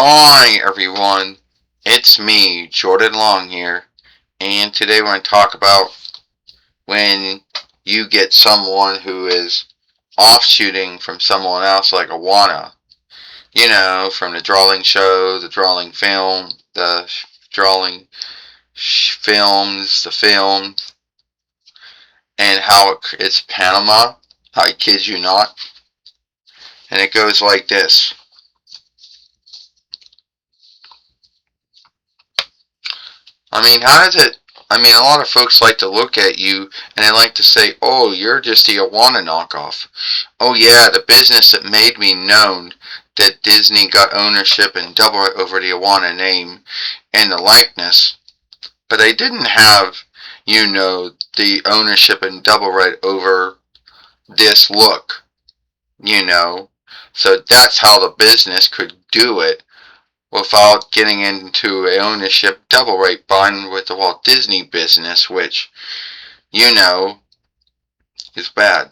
Hi everyone, it's me, Jordan Long here, and today we're going to talk about when you get someone who is offshooting from someone else like Awana. You know, from the drawing show, the drawing film, the drawing films, the film, and how it's Panama. I kid you not. And it goes like this. How does it? A lot of folks like to look at you and they like to say, oh, you're just the Awana knockoff. Oh, yeah, the business that made me known that Disney got ownership and double it over the Awana name and the likeness. But they didn't have, the ownership and double right over this look, you know. So that's how the business could do it without getting into a ownership double rate bond with the Walt Disney business, which, you know, is bad.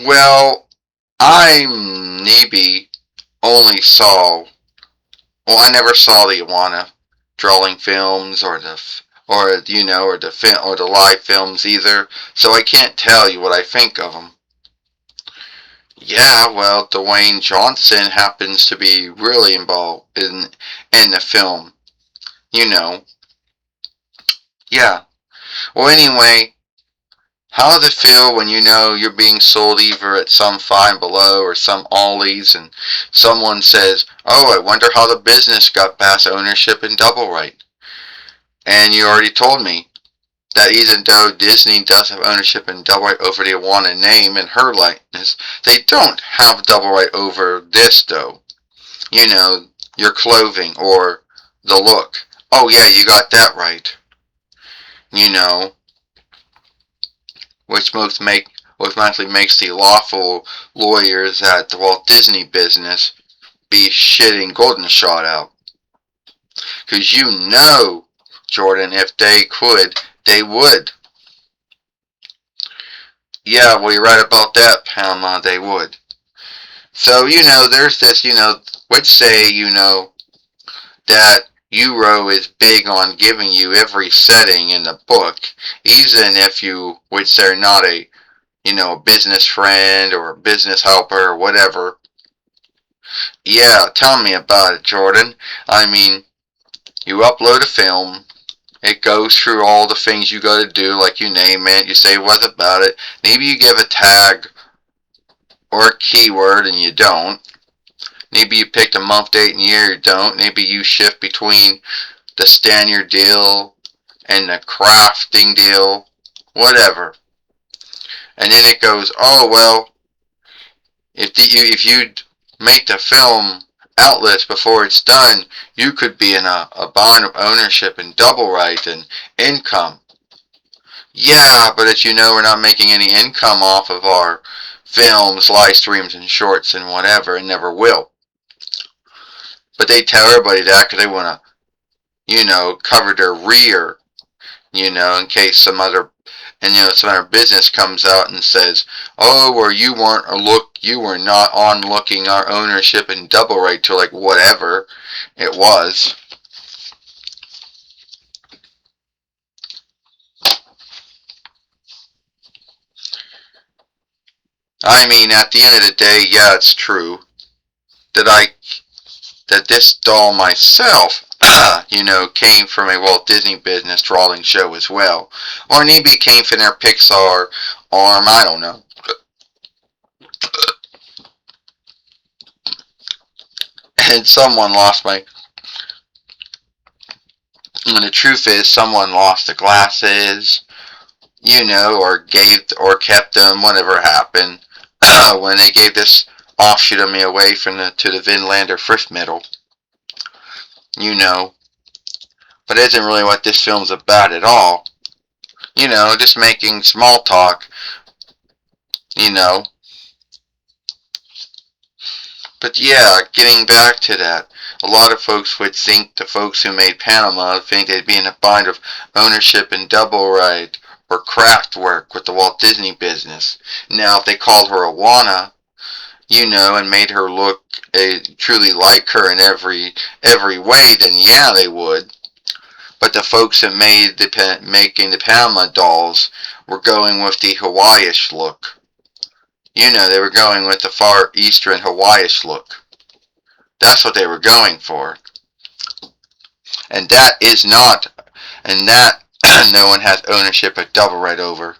Well, I maybe only saw, I never saw the Awana drawing films or the live films either, so I can't tell you what I think of them. Yeah, well, Dwayne Johnson happens to be really involved in the film, you know. Yeah. Well, anyway, how does it feel when you know you're being sold either at some Five Below or some Ollie's and someone says, oh, I wonder how the business got past ownership and double right? And you already told me that even though Disney does have ownership and double right over the Awana name and her likeness, they don't have double right over this though. You know, your clothing or the look. Oh yeah, you got that right. You know, which actually makes the lawful lawyers at the Walt Disney business be shitting golden shot out. Cause you know, Jordan, if they could, they would. Yeah, well you're right about that, Pamela, they would. So, there's this, which say, that Euro is big on giving you every setting in the book, even if you, which they're not a business friend or a business helper or whatever. Yeah, tell me about it, Jordan. You upload a film, it goes through all the things you gotta do, like you name it, you say what about it, maybe you give a tag or a keyword and you don't. Maybe you picked a month, date, and year, you don't. Maybe you shift between the standard deal and the crafting deal, whatever. And then it goes, oh, well, if you make the film outlets before it's done, you could be in a bond of ownership and double right and income. Yeah, but as you know, we're not making any income off of our films, live streams, and shorts and whatever, and never will. But they tell everybody that because they want to, cover their rear, in case some other business comes out and says, oh, or you were not on looking our ownership and double right to like whatever it was. At the end of the day, yeah, it's true that that this doll myself, came from a Walt Disney business drawing show as well. Or maybe it came from their Pixar arm, I don't know. And someone lost my... And the truth is, someone lost the glasses, or kept them, whatever happened, when they gave this offshoot of me away to the Vinlander Thrift Middle. But it isn't really what this film's about at all. Just making small talk, you know. But yeah, getting back to that, a lot of folks would think the folks who made Panama think they'd be in a bind of ownership and double right or craft work with the Walt Disney business. Now, if they called her Awana, and made her look truly like her in every way, then yeah, they would. But the folks that making the Panama dolls were going with the Hawaiish look. They were going with the Far Eastern Hawaiish look. That's what they were going for. And that is not, and that no one has ownership of Double Red over.